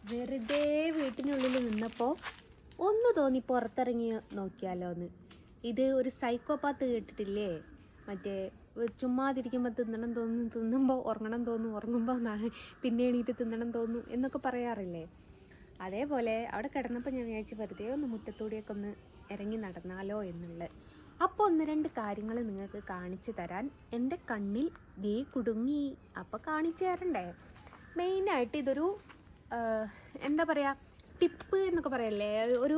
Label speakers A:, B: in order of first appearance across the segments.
A: വെറുതെ വീട്ടിനുള്ളിൽ നിന്നപ്പോൾ ഒന്ന് തോന്നി പുറത്തിറങ്ങി നോക്കിയാലോ എന്ന്. ഇത് ഒരു സൈക്കോപാത്ത് കേട്ടിട്ടില്ലേ? മറ്റേ ചുമ്മാതിരിക്കുമ്പോൾ തിന്നണം തോന്നും, തിന്നുമ്പോൾ ഉറങ്ങണം തോന്നും, ഉറങ്ങുമ്പോൾ പിന്നെ എണീറ്റ് തിന്നണം തോന്നും എന്നൊക്കെ പറയാറില്ലേ? അതേപോലെ അവിടെ കിടന്നപ്പോൾ ഞാൻ വിചാരിച്ചു വെറുതെ ഒന്ന് മുറ്റത്തൂടിയൊക്കെ ഒന്ന് ഇറങ്ങി നടന്നാലോ എന്നുള്ളത്. അപ്പോൾ ഒന്ന് രണ്ട് കാര്യങ്ങൾ നിങ്ങൾക്ക് കാണിച്ചു തരാൻ എൻ്റെ കണ്ണിൽ ദേ കുടുങ്ങി. അപ്പോൾ കാണിച്ചു തരണ്ടേ? മെയിനായിട്ട് ഇതൊരു എന്താ പറയുക, ടിപ്പ് എന്നൊക്കെ പറയല്ലേ, ഒരു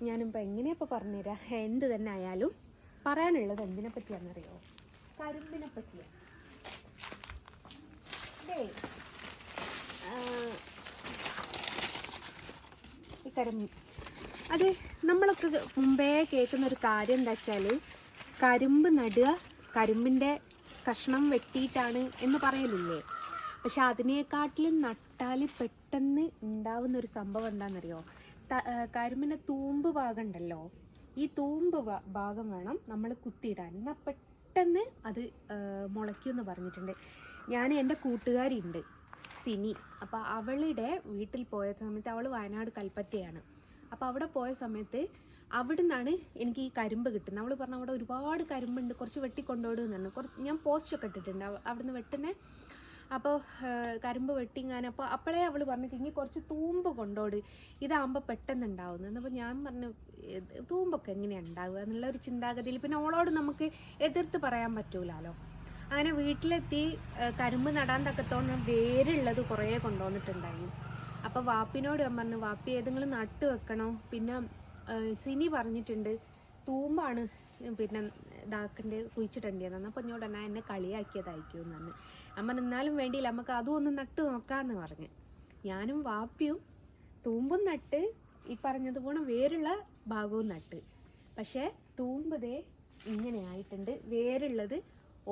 A: ഞാനിപ്പോൾ എങ്ങനെയപ്പോൾ പറഞ്ഞുതരാം. എന്ത് തന്നെ ആയാലും പറയാനുള്ളത് എന്തിനെ പറ്റിയാണെന്നറിയോ? കരിമ്പിനെ പറ്റിയാണ്. ഈ കരിമ്പ് അത് നമ്മളൊക്കെ മുമ്പേ കേൾക്കുന്ന ഒരു കാര്യം എന്താ വെച്ചാൽ, കരിമ്പ് നടുക, കരിമ്പിൻ്റെ കഷ്ണം വെട്ടിയിട്ടാണ് എന്ന് പറയലില്ലേ? പക്ഷെ അതിനേക്കാട്ടിലും നട്ടാൽ പെട്ടെന്ന് ഉണ്ടാവുന്ന ഒരു സംഭവം എന്താണെന്നറിയോ? കരിമ്പിൻ്റെ തൂമ്പ് ഭാഗം ഉണ്ടല്ലോ, ഈ തൂമ്പ് ഭാഗം വേണം നമ്മൾ കുത്തിയിടാൻ, എന്നാൽ പെട്ടെന്ന് അത് മുളയ്ക്കുമെന്ന് പറഞ്ഞിട്ടുണ്ട്. ഞാൻ എൻ്റെ കൂട്ടുകാരിയുണ്ട് സിനി, അപ്പോൾ അവളുടെ വീട്ടിൽ പോയ സമയത്ത്, അവൾ വയനാട് കൽപ്പറ്റയാണ്, അപ്പോൾ അവിടെ പോയ സമയത്ത് അവിടെ നിന്നാണ് എനിക്ക് ഈ കരിമ്പ് കിട്ടുന്നത്. അവൾ പറഞ്ഞു അവിടെ ഒരുപാട് കരിമ്പുണ്ട്, കുറച്ച് വെട്ടിക്കൊണ്ടോടുന്നു. ഞാൻ പോസ്റ്റൊക്കെ ഇട്ടിട്ടുണ്ട് അവിടുന്ന് വെട്ടുന്നത്. അപ്പോൾ കരിമ്പ് വെട്ടിങ്ങാനപ്പോൾ അപ്പോഴേ അവൾ പറഞ്ഞു ഇനി കുറച്ച് തൂമ്പ് കൊണ്ടോട്, ഇതാകുമ്പോൾ പെട്ടെന്ന് ഉണ്ടാവുന്നു. എന്നപ്പോൾ ഞാൻ പറഞ്ഞു തൂമ്പൊക്കെ എങ്ങനെയാണ് ഉണ്ടാവുക എന്നുള്ള ഒരു ചിന്താഗതിയിൽ പിന്നെ അവളോട് നമുക്ക് എതിർത്ത് പറയാൻ പറ്റൂലല്ലോ. അങ്ങനെ വീട്ടിലെത്തി കരിമ്പ് നടാൻ തക്കത്തോളം വേരുള്ളത് കുറേ കൊണ്ടുവന്നിട്ടുണ്ടായിരുന്നു. അപ്പോൾ വാപ്പിനോട് ഞാൻ പറഞ്ഞു, വാപ്പി ഏതെങ്കിലും നട്ട് വെക്കണോ? പിന്നെ സിനി പറഞ്ഞിട്ടുണ്ട് തൂമ്പാണ് പിന്നെ ഇതാക്കണ്ടേ, കുഴിച്ചിടേണ്ടതെന്ന്. അപ്പോൾ എന്നോട് തന്നെ എന്നെ കളിയാക്കിയതായിരിക്കും എന്ന് പറഞ്ഞു. അമ്മ എന്നാലും വേണ്ടിയില്ല, നമുക്ക് അതും ഒന്ന് നട്ട് നോക്കാമെന്ന് പറഞ്ഞ് ഞാനും വാപ്പിയും തൂമ്പും നട്ട്, ഈ പറഞ്ഞതുപോലെ വേരുള്ള ഭാഗവും നട്ട്. പക്ഷേ തൂമ്പ് ദേ ഇങ്ങനെ ആയിട്ടുണ്ട്, വേരുള്ളത്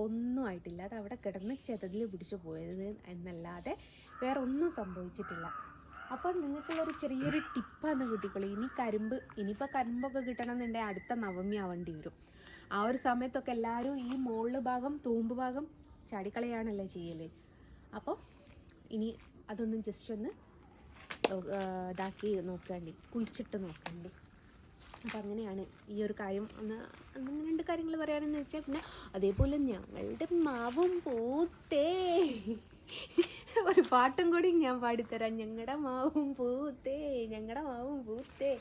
A: ഒന്നും ആയിട്ടില്ല. അത് അവിടെ കിടന്ന് ചെതലിൽ പിടിച്ചു പോയത് എന്നല്ലാതെ വേറെ ഒന്നും സംഭവിച്ചിട്ടില്ല. അപ്പോൾ നിങ്ങൾക്കുള്ളൊരു ചെറിയൊരു ടിപ്പാന്ന് കിട്ടിക്കോളൂ. ഇനിയിപ്പോൾ കരിമ്പൊക്കെ കിട്ടണമെന്നുണ്ടെങ്കിൽ അടുത്ത നവമി ആവേണ്ടി വരും. ആ ഒരു സമയത്തൊക്കെ എല്ലാവരും ഈ മുകളിൽ ഭാഗം, തൂമ്പ് ഭാഗം ചാടിക്കളയാണല്ലോ ചെയ്യൽ. അപ്പോൾ ഇനി അതൊന്നും ജസ്റ്റ് ഒന്ന് ഇതാക്കി നോക്കേണ്ടി, കുഴിച്ചിട്ട് നോക്കേണ്ടി. അപ്പം അങ്ങനെയാണ് ഈ ഒരു കാര്യം. ഒന്ന് രണ്ട് കാര്യങ്ങൾ പറയാനെന്ന് വെച്ചാൽ, പിന്നെ അതേപോലെ ഞങ്ങളുടെ മാവും പൂത്തേ, ഒരു പാട്ടും കൂടി ഞാൻ പാടിത്തരാം. ഞങ്ങളുടെ മാവും പൂത്തേ, ഞങ്ങളുടെ മാവും പൂത്തേ.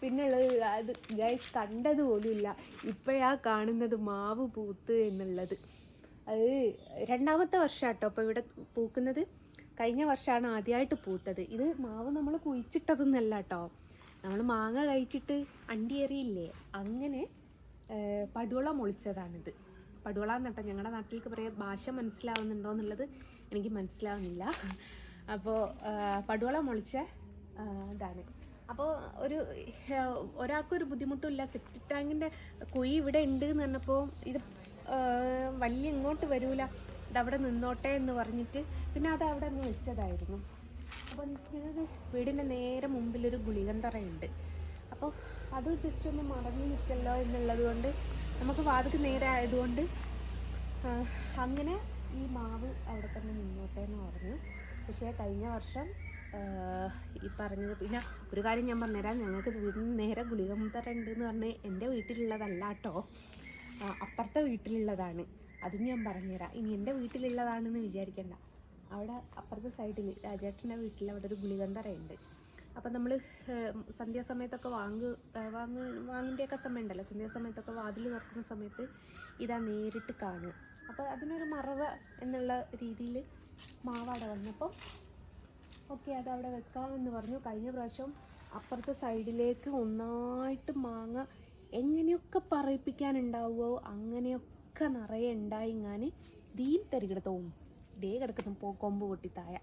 A: പിന്നുള്ളത് അത് ഗൈസ് കണ്ടത് പോലുമില്ല, ഇപ്പോഴാ കാണുന്നത് മാവ് പൂത്ത് എന്നുള്ളത്. അത് രണ്ടാമത്തെ വർഷമാട്ടോ അപ്പോൾ ഇവിടെ പൂക്കുന്നത്. കഴിഞ്ഞ വർഷമാണ് ആദ്യമായിട്ട് പൂത്തത്. ഇത് മാവ് നമ്മൾ കുഴിച്ചിട്ടതൊന്നല്ല കേട്ടോ, നമ്മൾ മാങ്ങ കഴിച്ചിട്ട് അണ്ടിയേറിയില്ലേ, അങ്ങനെ പടുവള മുളിച്ചതാണിത്. പടുവള എന്നിട്ടോ ഞങ്ങളുടെ നാട്ടിലേക്ക് പറയാം. ഭാഷ മനസ്സിലാവുന്നുണ്ടോ എന്നുള്ളത് എനിക്ക് മനസ്സിലാവുന്നില്ല. അപ്പോൾ പടുവള മുളിച്ച ഇതാണ്. അപ്പോൾ ഒരാൾക്കൊരു ബുദ്ധിമുട്ടുമില്ല. സെപ്റ്റിക് ടാങ്കിൻ്റെ കുഴി ഇവിടെ ഉണ്ട് എന്ന് പറഞ്ഞപ്പോൾ ഇത് വലിയ ഇങ്ങോട്ട് വരൂല, ഇതവിടെ നിന്നോട്ടെ എന്ന് പറഞ്ഞിട്ട് പിന്നെ അത് അവിടെ അങ്ങ് വെച്ചതായിരുന്നു. അപ്പോൾ ഞങ്ങൾക്ക് വീടിൻ്റെ നേരെ മുമ്പിലൊരു ഗുളികൻ തറയുണ്ട്. അപ്പോൾ അത് ജസ്റ്റ് ഒന്ന് മടങ്ങി നിൽക്കല്ലോ എന്നുള്ളത് കൊണ്ട്, നമുക്ക് വാതിക്ക് നേരെ ആയതുകൊണ്ട് അങ്ങനെ ഈ മാവ് അവിടെ തന്നെ നിന്നോട്ടെ എന്ന് പറഞ്ഞു. പക്ഷേ കഴിഞ്ഞ വർഷം ഈ പറഞ്ഞത്, പിന്നെ ഒരു കാര്യം ഞാൻ പറഞ്ഞുതരാം, ഞങ്ങൾക്ക് വീടിന് നേരെ ഗുളികൻ തറ ഉണ്ടെന്ന് പറഞ്ഞ് എൻ്റെ വീട്ടിലുള്ളതല്ല കേട്ടോ, അപ്പുറത്തെ വീട്ടിലുള്ളതാണ്. അതും ഞാൻ പറഞ്ഞുതരാം. ഇനി എൻ്റെ വീട്ടിലുള്ളതാണെന്ന് വിചാരിക്കണ്ട. അവിടെ അപ്പുറത്തെ സൈഡിൽ രാജേട്ടൻ്റെ വീട്ടിൽ അവിടെ ഒരു ഗുളികൻ തറയുണ്ട്. അപ്പം നമ്മൾ സന്ധ്യാസമയത്തൊക്കെ വാങ്ങിൻ്റെയൊക്കെ സമയം ഉണ്ടല്ലോ, സന്ധ്യാസമയത്തൊക്കെ വാതിൽ തുറക്കുന്ന സമയത്ത് ഇതാ നേരിട്ട് കാണുക. അപ്പോൾ അതിനൊരു മറവ് എന്നുള്ള രീതിയിൽ മാവട വന്നപ്പോൾ ഓക്കെ അതവിടെ വെക്കാമെന്ന് പറഞ്ഞു. കഴിഞ്ഞ പ്രാവശ്യം അപ്പുറത്തെ സൈഡിലേക്ക് ഒന്നായിട്ട് മാങ്ങ എങ്ങനെയൊക്കെ പറയിപ്പിക്കാനുണ്ടാവുമോ അങ്ങനെയൊക്കെ നിറയെ ഉണ്ടായി. ഞാൻ ദീൻ തരികിടത്തവും ദേ കിടക്കുന്നു കൊമ്പ് പൊട്ടിത്തായ.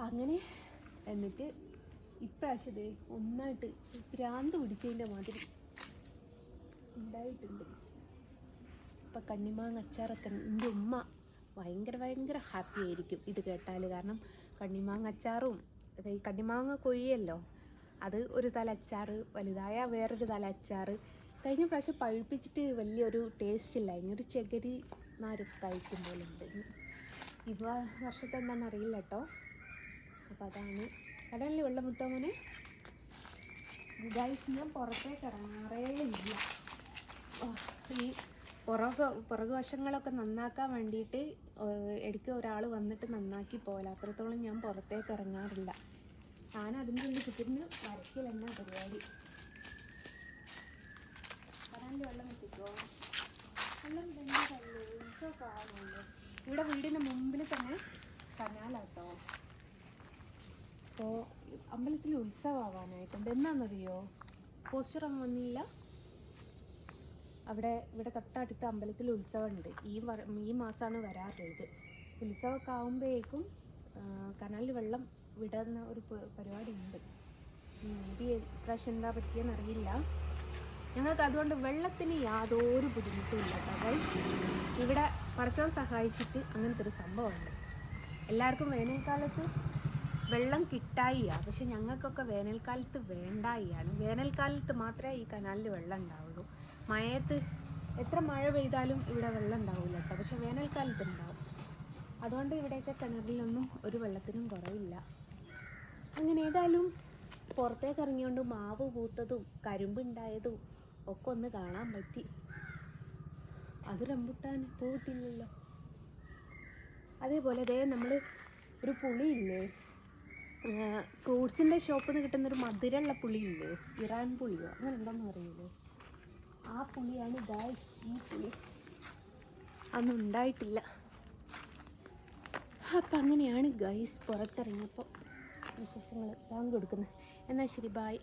A: അങ്ങനെ എന്നിട്ട് ഇപ്രാവശ്യത്തെ ഒന്നായിട്ട് ഭ്രാന്ത് പിടിച്ചതിൻ്റെ മാതിരി ഉണ്ടായിട്ടുണ്ട്. ഇപ്പം കണ്ണിമാങ്ങ അച്ചാറൊക്കെ എൻ്റെ ഉമ്മ ഭയങ്കര ഹാപ്പി ആയിരിക്കും ഇത് കേട്ടാൽ. കാരണം കണ്ണിമാങ്ങ അച്ചാറും ഈ കണ്ണിമാങ്ങ കൊയ്യല്ലോ, അത് ഒരു തല അച്ചാർ, വലുതായ വേറൊരു തല അച്ചാർ. കഴിഞ്ഞ പ്രാവശ്യം പഴുപ്പിച്ചിട്ട് വലിയൊരു ടേസ്റ്റ് ഇല്ല, ഇങ്ങനൊരു ചകിരി നാരൊക്കെ കഴിക്കും പോലെ ഉണ്ട്. ഈ വർഷത്തെ എന്താണെന്ന് അറിയില്ല കേട്ടോ. അപ്പോൾ അതാണ് കടലിൽ വെള്ളം മുട്ടോ മോനെ? ഗൈസ്, ഞാൻ പുറത്തേക്ക് ഇറങ്ങാറേ ഇല്ല. ഈ പുറകു വശങ്ങളൊക്കെ നന്നാക്കാൻ വേണ്ടിയിട്ട് ഇടയ്ക്ക് ഒരാൾ വന്നിട്ട് നന്നാക്കി പോകല. അത്രത്തോളം ഞാൻ പുറത്തേക്ക് ഇറങ്ങാറില്ല. ഞാൻ അതിൻ്റെ ഉള്ളിൽ കുത്തിരുന്ന് വരയ്ക്കൽ എന്നാ പരിപാടി. കടലിൽ വെള്ളം എത്തിക്കോ? വെള്ളം ഭയങ്കരല്ലേ, ഉത്സവമൊക്കെ ആവുമല്ലോ. ഇവിടെ വീടിൻ്റെ മുമ്പിൽ തന്നെ കനാലാട്ടോ. അപ്പോൾ അമ്പലത്തിൽ ഉത്സവം ആവാനായിട്ടുണ്ട്. എന്നാണെന്നറിയോ? പോസ്റ്റർ അങ്ങ് വന്നില്ല. ഇവിടെ തൊട്ടടുത്ത അമ്പലത്തിൽ ഉത്സവമുണ്ട്. ഈ മാസമാണ് വരാറുള്ളത്. ഉത്സവമൊക്കെ ആകുമ്പോഴേക്കും കനാലിൽ വെള്ളം വിടുന്ന ഒരു പരിപാടി ഉണ്ട്. ഇപ്രാവശ്യം എന്താ പറ്റിയെന്ന് അറിയില്ല. ഞങ്ങൾക്ക് അതുകൊണ്ട് വെള്ളത്തിന് യാതൊരു ബുദ്ധിമുട്ടുമില്ല കേട്ടോ. ഇവിടെ പടച്ചോൻ സഹായിച്ചിട്ട് അങ്ങനത്തെ ഒരു സംഭവമുണ്ട്. എല്ലാവർക്കും വേനൽക്കാലത്ത് വെള്ളം കിട്ടായിയാണ്, പക്ഷെ ഞങ്ങൾക്കൊക്കെ വേനൽക്കാലത്ത് വേണ്ടായിയാണ്. വേനൽക്കാലത്ത് മാത്രമേ ഈ കനാലിൽ വെള്ളം ഉണ്ടാവുള്ളൂ. മഴയത്ത് എത്ര മഴ പെയ്താലും ഇവിടെ വെള്ളം ഉണ്ടാവില്ല കേട്ടോ, പക്ഷെ വേനൽക്കാലത്ത് ഉണ്ടാവും. അതുകൊണ്ട് ഇവിടെയൊക്കെ കിണറിലൊന്നും ഒരു വെള്ളത്തിനും കുറവില്ല. അങ്ങനെ ഏതായാലും പുറത്തേക്ക് ഇറങ്ങിയോണ്ട് മാവ് പൂത്തതും കരിമ്പുണ്ടായതും ഒക്കെ ഒന്ന് കാണാൻ പറ്റി. അത് റംബുട്ടാൻ പോയിട്ടില്ലല്ലോ. അതേപോലെ അതേ നമ്മൾ ഒരു പുളിയില്ലേ, ഫ്രൂട്ട്സിൻ്റെ ഷോപ്പിൽ നിന്ന് കിട്ടുന്നൊരു മധുരമുള്ള പുളിയില്ലേ, ഇറാൻ പുളിയോ അങ്ങനെ എന്താണെന്ന് അറിയില്ലേ, ആ പുളിയാണ് ഗായ്സ് ഈ പുളി. അതൊന്നും ഉണ്ടായിട്ടില്ല. അപ്പം അങ്ങനെയാണ് ഗൈസ് പുറത്തിറങ്ങിയപ്പോൾ വിശേഷങ്ങൾ കൊടുക്കുന്നത്. എന്നാൽ ശരി, ബായ്.